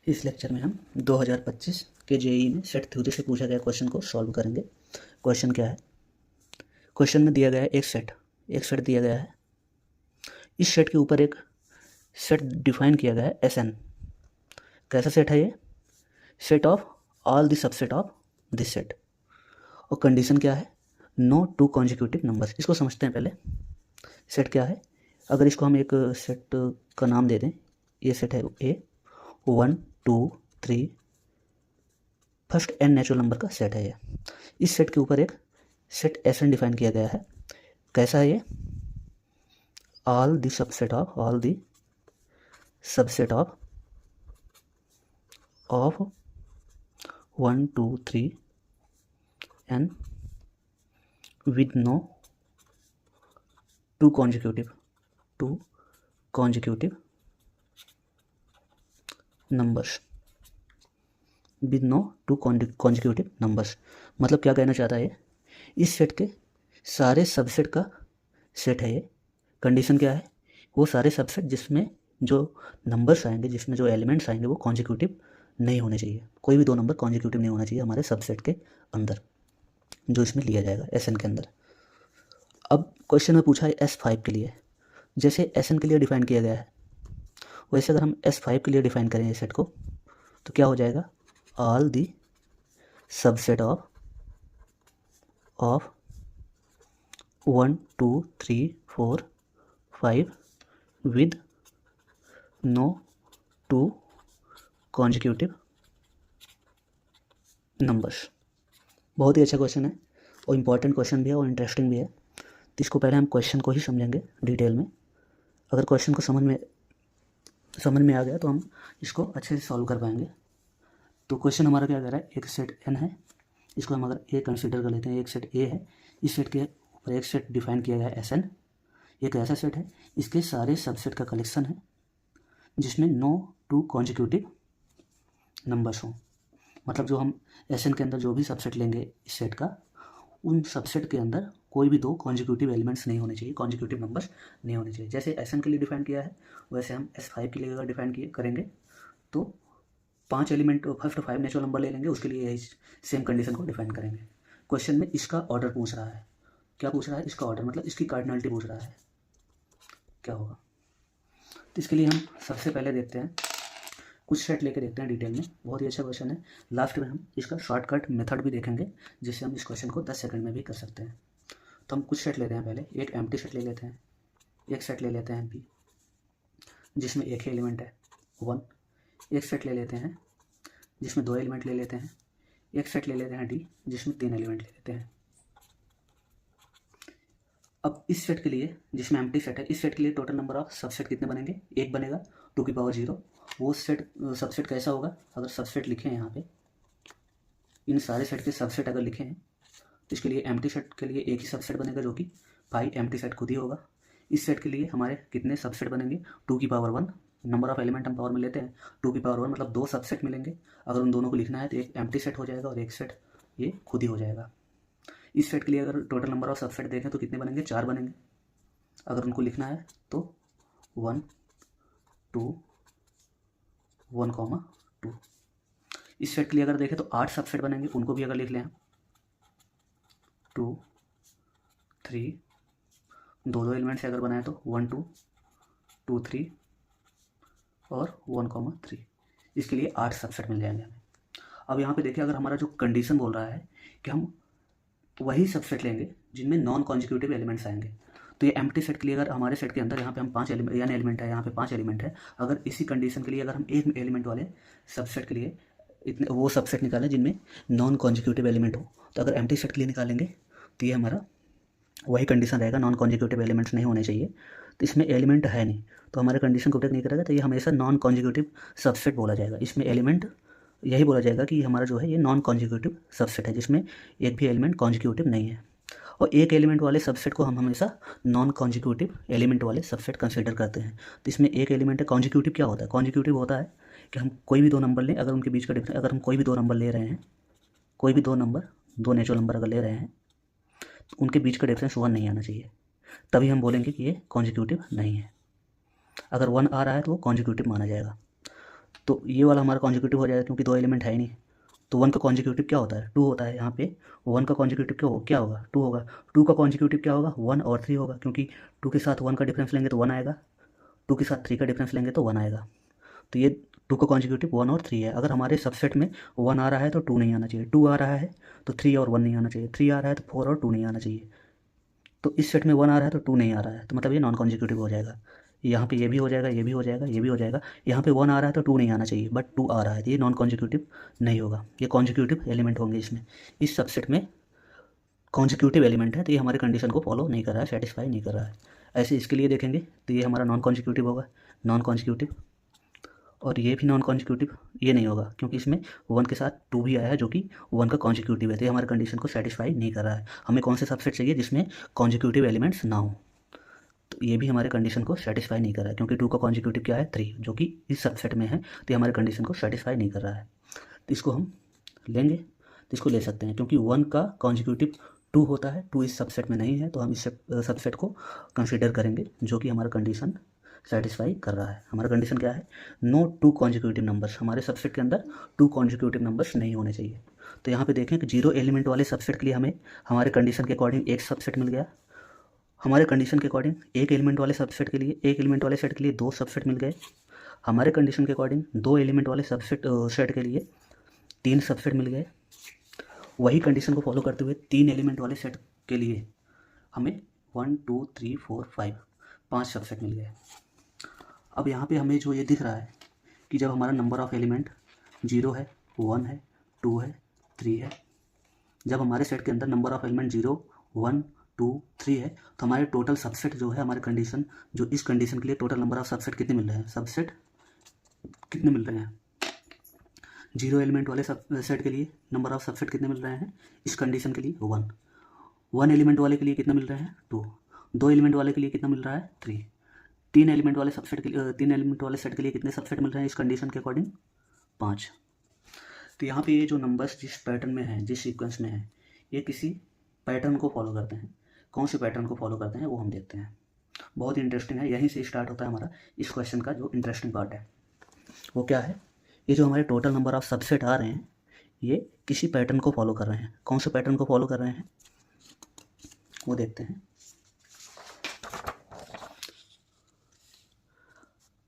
इस लेक्चर में हम 2025 के जेईई में सेट थ्योरी से पूछा गया क्वेश्चन को सॉल्व करेंगे। क्वेश्चन क्या है? क्वेश्चन में दिया गया है एक सेट दिया गया है। इस सेट के ऊपर एक सेट डिफाइन किया गया है Sn। कैसा सेट है ये? Set of all the subset of this set. और कंडीशन क्या है? No two consecutive numbers. इसको समझते हैं पहले। सेट क्या है? अगर इसको हम एक सेट का नाम दे दें, ये सेट है ए 1 2 3, फर्स्ट n नेचुरल नंबर का सेट है ये। इस सेट के ऊपर एक सेट Sn डिफाइन किया गया है। कैसा है ये? All the subset of 1 2 3 n with no two consecutive numbers with no two consecutive numbers। मतलब क्या कहना चाहता है? इस सेट के सारे सबसेट का सेट है ये। कंडीशन क्या है? वो सारे सबसेट जिसमें जो नंबर्स आएंगे, जिसमें जो एलिमेंट्स आएंगे वो कॉन्जिक्यूटिव नहीं होने चाहिए। कोई भी दो नंबर कॉन्जिक्यूटिव नहीं होना चाहिए हमारे सबसेट के अंदर, जो इसमें लिया जाएगा Sn के अंदर। अब क्वेश्चन में पूछा है S5 के लिए। जैसे Sn के लिए डिफाइन किया गया है, वैसे अगर हम S5 के लिए डिफाइन करें इस सेट को, तो क्या हो जाएगा? All the subset of 1 2 3 4 5 with no two consecutive numbers. बहुत ही अच्छा क्वेश्चन है और इम्पॉर्टेंट क्वेश्चन भी है और इंटरेस्टिंग भी है। तो इसको पहले हम क्वेश्चन को ही समझेंगे डिटेल में। अगर क्वेश्चन को समझ में आ गया तो हम इसको अच्छे से सॉल्व कर पाएंगे। तो क्वेश्चन हमारा क्या कह रहा है? एक सेट n है, इसको हम अगर ए कंसीडर कर लेते हैं, एक सेट ए है। इस सेट के ऊपर एक सेट डिफाइन किया गया है Sn। एक ऐसा सेट है, इसके सारे सबसेट का कलेक्शन है जिसमें नो टू कॉन्जिक्यूटिव नंबर्स हों। मतलब जो हम Sn के अंदर जो भी सबसेट लेंगे इस सेट का, उन सबसेट के अंदर कोई भी दो कॉन्जिक्यूटिव एलिमेंट्स नहीं होने चाहिए, कॉन्जिक्यूटिव नंबर्स नहीं होने चाहिए। जैसे Sn के लिए डिफाइन किया है, वैसे हम S5 के लिए अगर डिफाइन करेंगे तो 5 एलिमेंट फर्स्ट 5 नेचुरल नंबर ले लेंगे, उसके लिए यही सेम कंडीशन को डिफाइन करेंगे। क्वेश्चन में इसका ऑर्डर पूछ रहा है। क्या पूछ रहा है? इसका ऑर्डर, मतलब इसकी कार्डिनलिटी पूछ रहा है। क्या होगा? तो इसके लिए हम सबसे पहले देखते हैं, कुछ सेट लेके देखते हैं डिटेल में। बहुत ही अच्छा क्वेश्चन है। लास्ट में हम इसका शॉर्टकट मेथड भी देखेंगे, जिससे हम इस क्वेश्चन को 10 सेकंड में भी कर सकते हैं। तो हम कुछ सेट लेते हैं। पहले एक एम्प्टी सेट ले लेते हैं। एक सेट ले लेते हैं B, जिसमें एक ही एलिमेंट है 1। एक सेट ले लेते हैं जिसमें 2 एलिमेंट ले लेते हैं। एक सेट ले लेते हैं D, जिसमें 3 एलिमेंट ले लेते हैं। अब इस सेट के लिए, जिसमें एम्प्टी सेट है, इस सेट के लिए टोटल नंबर ऑफ सबसेट कितने बनेंगे? 1 बनेगा, 2 की पावर 0। वो सेट सबसेट कैसा होगा? अगर सबसेट लिखे हैं यहाँ पे, इन सारे सेट के सबसेट अगर लिखे हैं, तो इसके लिए एम्प्टी सेट के लिए एक ही सबसेट बनेगा, जो कि पाई एम्प्टी सेट खुद ही होगा। इस सेट के लिए हमारे कितने सबसेट बनेंगे? 2 की पावर 1। नंबर ऑफ एलिमेंट हम पावर में लेते हैं, 2 की पावर 1 मतलब 2 सबसेट मिलेंगे। अगर उन दोनों को लिखना है तो एक एम्प्टी सेट हो जाएगा और एक सेट ये खुद ही हो जाएगा। इस सेट के लिए अगर टोटल नंबर ऑफ सबसेट देखें तो कितने बनेंगे? 4 बनेंगे। अगर उनको लिखना है तो 1 2 1 2। इस सेट के लिए अगर देखें तो 8 सबसेट बनेंगे, उनको भी अगर लिख लें 2 3, 2 एलिमेंट से अगर बनाए तो 1 2 2 3 और 1 3। इसके लिए 8 सबसेट मिल जाएंगे हमें। अब यहाँ पे देखिए, अगर हमारा जो कंडीशन बोल रहा है कि हम वही सबसेट लेंगे जिनमें नॉन कॉन्जिक्यूटिव एलिमेंट्स आएंगे, तो ये एम्प्टी सेट के लिए अगर हमारे सेट के अंदर यहाँ पे हम 5 एलिमेंट है, यहाँ पे 5 एलिमेंट है, अगर इसी कंडीशन के लिए अगर हम एक एलिमेंट वाले सबसेट के लिए इतने वो सबसेट निकालें जिनमें नॉन कॉन्जिक्यूटिव एलिमेंट हो, तो अगर एम्प्टी सेट के लिए निकालेंगे तो ये हमारा वही कंडीशन रहेगा, नॉन कॉन्जिक्यूटिव एलिमेंट्स नहीं होने चाहिए। तो इसमें एलिमेंट है नहीं, तो हमारे कंडीशन को ब्रेक नहीं करेगा, तो ये हमेशा नॉन कॉन्जिक्यूटिव सबसेट बोला जाएगा। इसमें एलिमेंट यही बोला जाएगा कि हमारा जो है ये नॉन कॉन्जिक्यूटिव सबसेट है, जिसमें एक भी एलिमेंट कॉन्जिक्यूटिव नहीं है। और एक एलिमेंट वाले सबसेट को हम हमेशा नॉन कॉन्जिक्यूटिव एलिमेंट वाले सबसेट कंसिडर करते हैं। तो इसमें एक एलिमेंट है। कॉन्जिक्यूटिव क्या होता है? कॉन्जिक्यूटिव होता है कि हम कोई भी 2 नंबर लें, अगर उनके बीच का डिफरेंस, अगर हम कोई भी 2 नंबर ले रहे हैं, कोई भी 2 नेचुरल नंबर अगर ले रहे हैं, तो उनके बीच का डिफरेंस 1 नहीं आना चाहिए, तभी हम बोलेंगे कि ये कॉन्जिक्यूटिव नहीं है। अगर 1 आ रहा है तो वो कॉन्जिक्यूटिव माना जाएगा। तो ये वाला हमारा कॉन्जिक्यूटिव हो जाएगा क्योंकि दो एलिमेंट है ही नहीं। तो 1 का कॉन्जिक्यूटिव क्या होता है? 2 होता है। यहाँ पे 1 का कॉन्जिक्यूटिव क्या होगा? 2 होगा। 2 का कॉन्जिक्यूटिव क्या होगा? 1 और 3 होगा, क्योंकि 2 के साथ 1 का डिफरेंस लेंगे तो 1 आएगा, 2 के साथ 3 का डिफरेंस लेंगे तो 1 आएगा। तो ये 2 का कॉन्जिक्यूटिव 1 और 3 है। अगर हमारे सबसेट में 1 आ रहा है तो 2 नहीं आना चाहिए, 2 आ रहा है तो 3 और 1 नहीं आना चाहिए, 3 आ रहा है तो 4 और 2 नहीं आना चाहिए। तो इस सेट में 1 आ रहा है तो 2 नहीं आ रहा है, तो मतलब ये नॉन कॉन्जिक्यूटिव हो जाएगा। यहाँ पे ये भी हो जाएगा, ये भी हो जाएगा, ये भी हो जाएगा। यहाँ पे 1 आ रहा है तो 2 नहीं आना चाहिए, बट 2 आ रहा है, तो ये नॉन कॉन्जिक्यूटिव नहीं होगा, ये कॉन्जिक्यूटिव एलिमेंट होंगे इसमें। इस सबसेट में कॉन्जिक्यूटिव एलिमेंट है, तो ये हमारे कंडीशन को फॉलो नहीं कर रहा है, सेटिस्फाई नहीं कर रहा है। ऐसे इसके लिए देखेंगे तो ये हमारा नॉन कॉन्जिक्यूटिव होगा, नॉन कॉन्जिक्यूटिव। और ये भी नॉन कॉन्जिक्यूटिव, ये नहीं होगा क्योंकि इसमें 1 के साथ 2 भी आया है जो कि 1 का कॉन्जिक्यूटिव है, तो ये हमारे कंडीशन को सेटिस्फाई नहीं कर रहा है। हमें कौन से सबसेट चाहिए जिसमें कॉन्जिक्यूटिव एलिमेंट्स ना हो, तो ये भी हमारे कंडीशन को सेटिस्फाई नहीं कर रहा है, क्योंकि 2 का कॉन्जिक्यूटिव क्या है? 3, जो कि इस सबसेट में है, तो ये हमारे कंडीशन को सेटिस्फाई नहीं कर रहा है। तो इसको हम लेंगे, तो इसको ले सकते हैं, क्योंकि 1 का कॉन्जिक्यूटिव 2 होता है, 2 इस सबसेट में नहीं है, तो हम इस सबसेट को कंसिडर करेंगे, जो कि हमारा कंडीशन सेटिस्फाई कर रहा है। हमारा कंडीशन क्या है? नो 2 कॉन्जिक्यूटिव नंबर्स, हमारे सबसेट के अंदर 2 कॉन्जिक्यूटिव नंबर्स नहीं होने चाहिए। तो यहाँ पे देखें कि 0 एलिमेंट वाले सबसेट के लिए हमें हमारे कंडीशन के अकॉर्डिंग एक सबसेट मिल गया, हमारे कंडीशन के अकॉर्डिंग एक एलिमेंट वाले सबसेट के लिए, एक एलिमेंट वाले सेट के लिए 2 सबसेट मिल गए, हमारे कंडीशन के अकॉर्डिंग 2 एलिमेंट वाले सबसेट सेट के लिए 3 सबसेट मिल गए। वही कंडीशन को फॉलो करते हुए 3 एलिमेंट वाले सेट के लिए हमें 1 2 3 4 5 सबसेट मिल गए। अब यहाँ पे हमें जो ये दिख रहा है कि जब हमारा नंबर ऑफ़ एलिमेंट 0 है, 1 है, 2 है, 3 है, जब हमारे सेट के अंदर नंबर ऑफ़ एलिमेंट 0 1 2 3 है, तो हमारे टोटल सबसेट जो है, हमारे कंडीशन जो इस कंडीशन के लिए टोटल नंबर ऑफ सबसेट कितने मिल रहे हैं? सबसेट कितने मिल रहे हैं? 0 एलिमेंट वाले सेट के लिए नंबर ऑफ सबसेट कितने मिल रहे हैं इस कंडीशन के लिए? 1। 1 एलिमेंट वाले के लिए कितना मिल रहे हैं? 2। 2 एलिमेंट वाले के लिए कितना मिल रहा है? 3। 3 एलिमेंट वाले सबसेट के लिए 3 एलिमेंट वाले सेट के लिए कितने सबसेट मिल रहे हैं इस कंडीशन के अकॉर्डिंग? 5। तो यहाँ पे ये जो नंबर्स जिस पैटर्न में है, जिस सीक्वेंस में है, ये किसी पैटर्न को फॉलो करते हैं। कौन से पैटर्न को फॉलो करते हैं वो हम देखते हैं। बहुत इंटरेस्टिंग है, यहीं से स्टार्ट होता है हमारा इस क्वेश्चन का जो इंटरेस्टिंग पार्ट है। वो क्या है? ये जो हमारे टोटल नंबर ऑफ सबसेट आ रहे हैं, ये किसी पैटर्न को फॉलो कर रहे हैं। कौन से पैटर्न को फॉलो कर रहे हैं वो देखते हैं।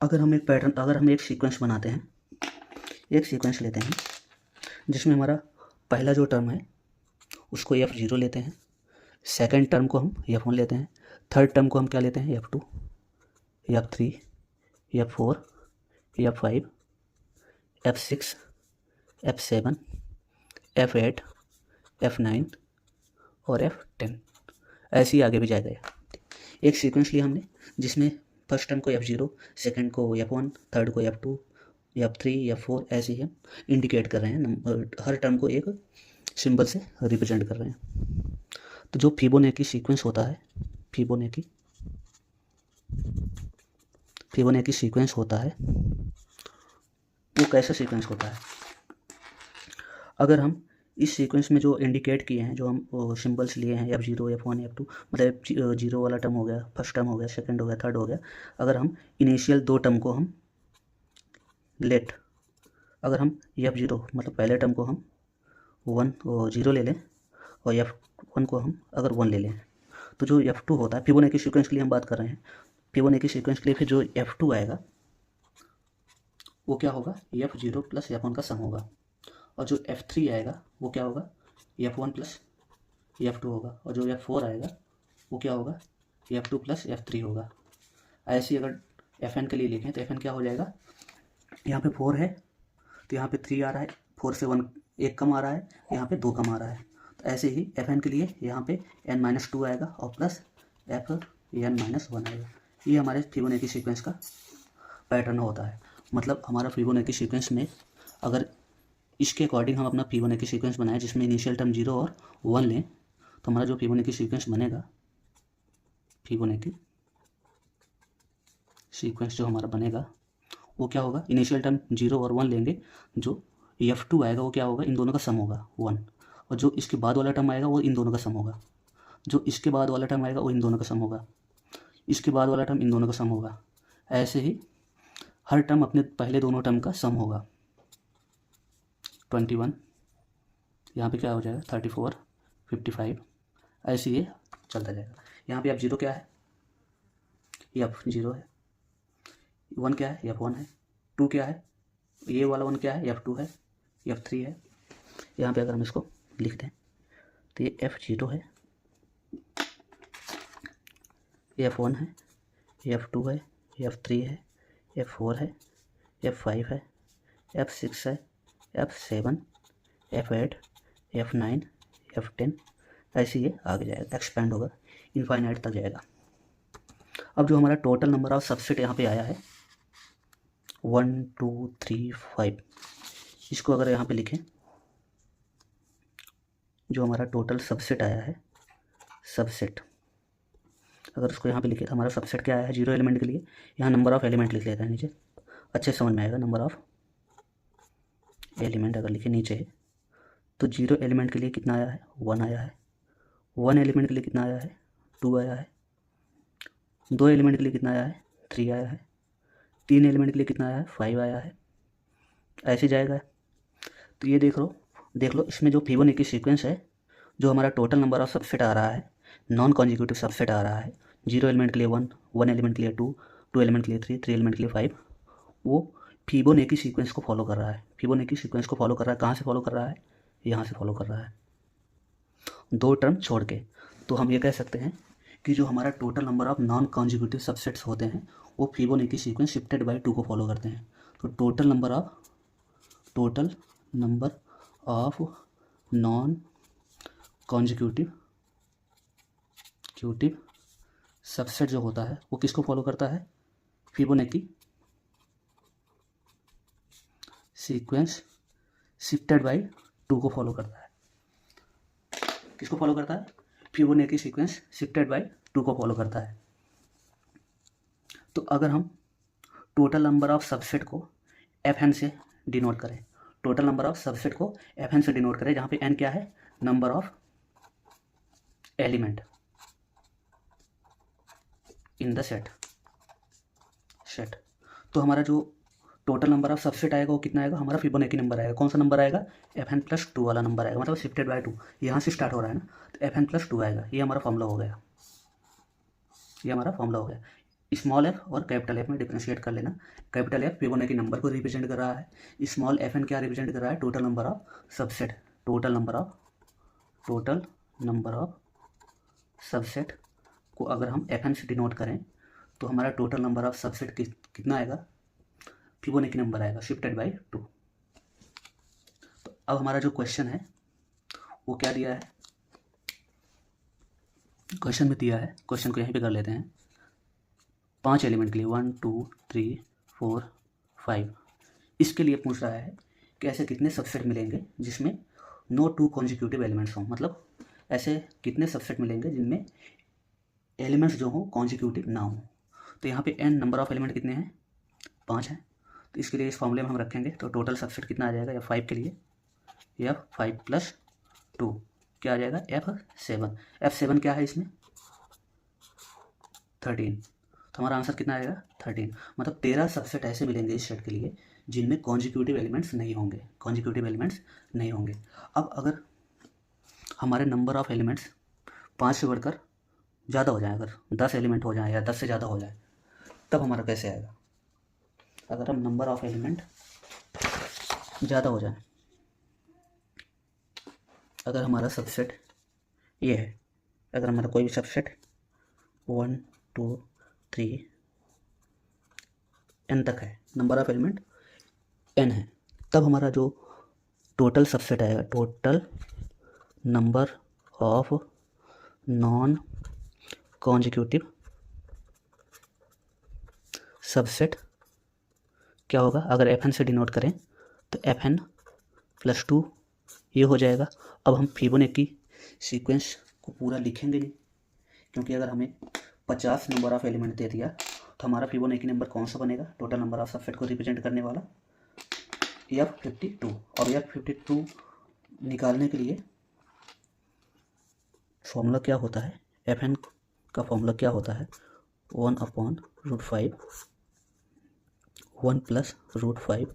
अगर हम एक सीक्वेंस बनाते हैं, एक सीक्वेंस लेते हैं जिसमें हमारा पहला जो टर्म है उसको F0 लेते हैं, सेकंड टर्म को हम F1 लेते हैं, थर्ड टर्म को हम क्या लेते हैं? F2, F3, F4, F5, F6, F7, F8, F9 और F10, ऐसे ही आगे भी जाएगा। एक सीक्वेंस लिया हमने जिसमें फर्स्ट टर्म को F0, सेकंड को F1, थर्ड को F2, F3, F4, ऐसे ही हम इंडिकेट कर रहे हैं, हर टर्म को एक सिंबल से रिप्रेजेंट कर रहे हैं। तो जो फिबोनाची सीक्वेंस होता है, फिबोनाची सीक्वेंस होता है, वो कैसा सीक्वेंस होता है? अगर हम इस सीक्वेंस में जो इंडिकेट किए हैं, जो हम सिंबल्स लिए हैं F0, F1, F2, मतलब 0 वाला टर्म हो गया, फर्स्ट टर्म हो गया, सेकंड हो गया, थर्ड हो गया, अगर हम इनिशियल 2 टर्म को हम अगर हम F0 मतलब पहले टर्म को हम 0 ले लें और F1 को हम अगर 1 ले लें, तो जो F2 होता है, फिबोनाची सीक्वेंस के लिए हम बात कर रहे हैं, फिबोनाची सीक्वेंस के लिए फिर जो F2 आएगा वो क्या होगा? F0 प्लस F1 का सम होगा। और जो F3 आएगा वो क्या होगा? F1 प्लस F2 होगा। और जो F4 आएगा वो क्या होगा? F2 प्लस F3 होगा। ऐसे अगर Fn के लिए लिखें तो Fn क्या हो जाएगा? यहाँ पे 4 है तो यहाँ पे 3 आ रहा है, 4 से 1 एक कम आ रहा है, यहाँ पे 2 कम आ रहा है। तो ऐसे ही Fn के लिए यहाँ पे n-2 आएगा और प्लस Fn-1 आएगा। ये हमारे फिबोनाची सीक्वेंस का पैटर्न होता है। मतलब हमारा फिबोनाची सीक्वेंस में अगर इसके अकॉर्डिंग हम अपना फिबोनाची सीक्वेंस बनाएं जिसमें इनिशियल टर्म 0 और 1 लें, तो हमारा जो फिबोनाची सीक्वेंस बनेगा, फिबोनाची सीक्वेंस जो हमारा बनेगा वो क्या होगा? इनिशियल टर्म 0 और 1 लेंगे, जो F2 आएगा वो क्या होगा? इन दोनों का सम होगा 1, और जो इसके बाद वाला टर्म आएगा वो इन दोनों का सम होगा, जो इसके बाद वाला टर्म आएगा वो इन दोनों का सम होगा, इसके बाद वाला टर्म इन दोनों का सम होगा। ऐसे ही हर टर्म अपने पहले दोनों टर्म का सम होगा। 21 यहाँ पे क्या हो जाएगा 34 55 ऐसे ये चलता जाएगा। यहाँ पे F0 क्या है, F0 है, 1 क्या है, F1 है, 2 क्या है, ये वाला 1 क्या है, F2 है, F3 है। यहाँ पे अगर हम इसको लिख दें तो ये F0 है, F1 है, F2 है, F3 है, F4 है, F5 है, F6 है, F7, F8, F9, F10 ऐसे ये आगे जाएगा, एक्सपेंड होगा, इनफाइनाइट तक जाएगा। अब जो हमारा टोटल नंबर ऑफ सबसेट यहाँ पे आया है 1 2 3 5, इसको अगर यहाँ पे लिखें, जो हमारा टोटल सबसेट आया है, सबसेट अगर उसको यहाँ पे लिखे तो हमारा सबसेट क्या आया है 0 एलिमेंट के लिए, यहाँ नंबर ऑफ़ एलिमेंट लिख लेते हैं नीचे, अच्छे समझ में आएगा। नंबर ऑफ़ एलिमेंट अगर लिखे नीचे तो 0 एलिमेंट के लिए कितना आया है 1 आया है, 1 एलिमेंट के लिए कितना आया है 2 आया है, 2 एलिमेंट के लिए कितना आया है 3 आया है, 3 एलिमेंट के लिए कितना आया है 5 आया है, ऐसे जाएगा। तो ये देख लो इसमें जो फिबोनाची सीक्वेंस है, जो हमारा टोटल नंबर ऑफ सबसेट आ रहा है, नॉन कॉन्जिक्यूटिव सबसेट आ रहा है, 0 एलिमेंट के लिए 1, 1 एलिमेंट के लिए 2, 2 एलिमेंट के लिए 3, 3 एलिमेंट के लिए 5, वो फिबोनाची सीक्वेंस को फॉलो कर रहा है। फिबोनाची सीक्वेंस को फॉलो कर रहा है, कहाँ से फॉलो कर रहा है, यहाँ से फॉलो कर रहा है, 2 टर्म छोड़ के। तो हम ये कह सकते हैं कि जो हमारा total number of non consecutive subsets होते हैं वो फिबोनाची सीक्वेंस शिफ्टेड बाय 2 को फॉलो करते हैं। तो total number of non consecutive subset जो होता है वो किसको फॉलो करता है, फिबोनाची सीक्वेंस शिफ्टेड बाय 2 को फॉलो करता है। किसको फॉलो करता है, फिबोनाची सीक्वेंस शिफ्टेड बाय 2 को फॉलो करता है। तो अगर हम टोटल नंबर ऑफ सबसेट को FN से डिनोट करें, टोटल नंबर ऑफ सबसेट को FN से डिनोट करें, जहाँ पे N क्या है, number of element in the set. तो हमारा जो टोटल नंबर ऑफ सबसेट आएगा वो कितना आएगा, हमारा फिबोनाची नंबर आएगा। कौन सा नंबर आएगा, FN+2 वाला नंबर आएगा, मतलब शिफ्टेड बाय 2, यहाँ से स्टार्ट हो रहा है ना, तो FN+2 आएगा। ये हमारा फॉर्मूला हो गया, स्मॉल f और कैपिटल F में डिफ्रेंशिएट कर लेना। कैपिटल F फिबोनाची नंबर को रिप्रेजेंट कर रहा है, स्मॉल FN क्या रिप्रेजेंट कर रहा है, total number of subset. Total number of subset को अगर हम FN से डिनोट करें तो हमारा टोटल नंबर ऑफ सबसेट कितना आएगा, फिबोनाची नंबर आएगा शिफ्टेड बाय 2। तो अब हमारा जो क्वेश्चन है वो क्या दिया है, क्वेश्चन में दिया है, क्वेश्चन को यहीं पे कर लेते हैं। 5 एलिमेंट के लिए 1 2 3 4 5, इसके लिए पूछ रहा है कि ऐसे कितने सबसेट मिलेंगे जिसमें नो 2 कॉन्जिक्यूटिव एलिमेंट्स हों, मतलब ऐसे कितने सबसेट मिलेंगे जिनमें एलिमेंट्स जो हों कॉन्जिक्यूटिव ना हो। तो यहाँ पे n नंबर ऑफ एलिमेंट कितने हैं, 5 हैं। तो इसके लिए इस फॉर्मूले में हम रखेंगे तो टोटल सबसेट कितना आ जाएगा, F5 के लिए F5+2 क्या आ जाएगा, F7 क्या है इसमें 13। तो हमारा आंसर कितना आएगा 13, मतलब 13 सबसेट ऐसे मिलेंगे इस सेट के लिए जिनमें कॉन्जिक्यूटिव एलिमेंट्स नहीं होंगे। अब अगर हमारे नंबर ऑफ एलिमेंट्स 5 से बढ़कर ज़्यादा हो जाए, अगर 10 एलिमेंट हो जाए या 10 से ज़्यादा हो जाए, तब हमारा कैसे आएगा। अगर हम नंबर ऑफ एलिमेंट ज़्यादा हो जाए, अगर हमारा सबसेट ये है, अगर हमारा कोई भी सबसेट 1 2 3 n तक है, नंबर ऑफ एलिमेंट n है, तब हमारा जो टोटल सबसेट आएगा, total number of non consecutive subset क्या होगा, अगर FN से डिनोट करें तो FN+2 ये हो जाएगा। अब हम फिबोनाची सीक्वेंस को पूरा लिखेंगे नहीं, क्योंकि अगर हमें 50 नंबर ऑफ एलिमेंट दे दिया तो हमारा फिबोनाची नंबर कौन सा बनेगा, टोटल नंबर ऑफ सबसेट को रिप्रेजेंट करने वाला F52। और F52 निकालने के लिए फॉर्मूला क्या होता है, FN का फॉर्मूला क्या होता है, 1/5 1 प्लस रूट 5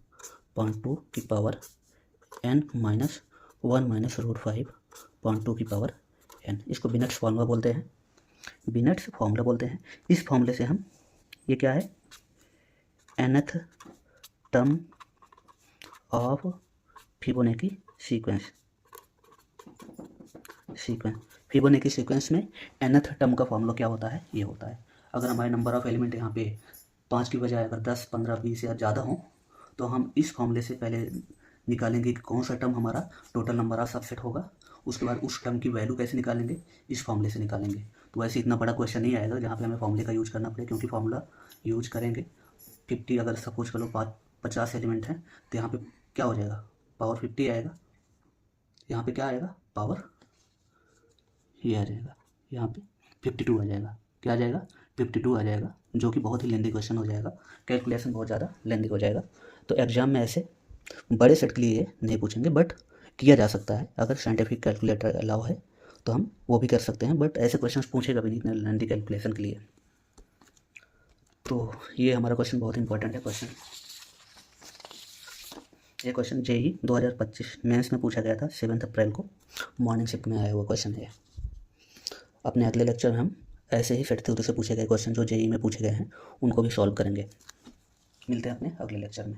पॉइंट 2 की power n minus 1 minus root 5 point 2 की पावर n। इसको बिनेट्स फार्मूला बोलते हैं, बिनेट्स फार्मूला बोलते हैं। इस फार्मूले से हम, ये क्या है, nth term of Fibonacci sequence, Fibonacci sequence में nth टर्म का फार्मूला क्या होता है, ये होता है। अगर हमारे नंबर ऑफ एलिमेंट यहाँ पे 5 की बजाय अगर 10, 15, 20 या ज़्यादा हो तो हम इस फार्मूले से पहले निकालेंगे कि कौन सा टर्म हमारा टोटल नंबर ऑफ सबसेट होगा। उसके बाद उस टर्म की वैल्यू कैसे निकालेंगे, इस फार्मूले से निकालेंगे। तो वैसे इतना बड़ा क्वेश्चन नहीं आएगा जहाँ पे हमें फार्मूले का यूज करना पड़े, क्योंकि फार्मूला यूज करेंगे 50, अगर सपोज करो 50 एलिमेंट हैं तो यहाँ पे क्या हो जाएगा, पावर 50 आएगा। यहाँ पे क्या आएगा, पावर ये आ जाएगा, यहाँ पे 52 आ जाएगा। क्या आ जाएगा, 52 आ जाएगा, जो कि बहुत ही लेंदी क्वेश्चन हो जाएगा, कैलकुलेशन बहुत ज़्यादा लेंदी हो जाएगा। तो एग्जाम में ऐसे बड़े सेट के लिए नहीं पूछेंगे, बट किया जा सकता है। अगर साइंटिफिक कैलकुलेटर अलाउ है तो हम वो भी कर सकते हैं, बट ऐसे क्वेश्चन पूछेगा भी नहीं इतने लेंदी कैलकुलेशन के लिए। तो ये हमारा क्वेश्चन बहुत इंपॉर्टेंट है क्वेश्चन। ये क्वेश्चन जेई 2025 मेंस में पूछा गया था 7 अप्रैल को, मॉर्निंग शिफ्ट में आया हुआ क्वेश्चन है। अपने अगले लेक्चर में हम ऐसे ही फिट थ्योरी से पूछे गए क्वेश्चन जो जेई में पूछे गए हैं उनको भी सॉल्व करेंगे। मिलते हैं अपने अगले लेक्चर में।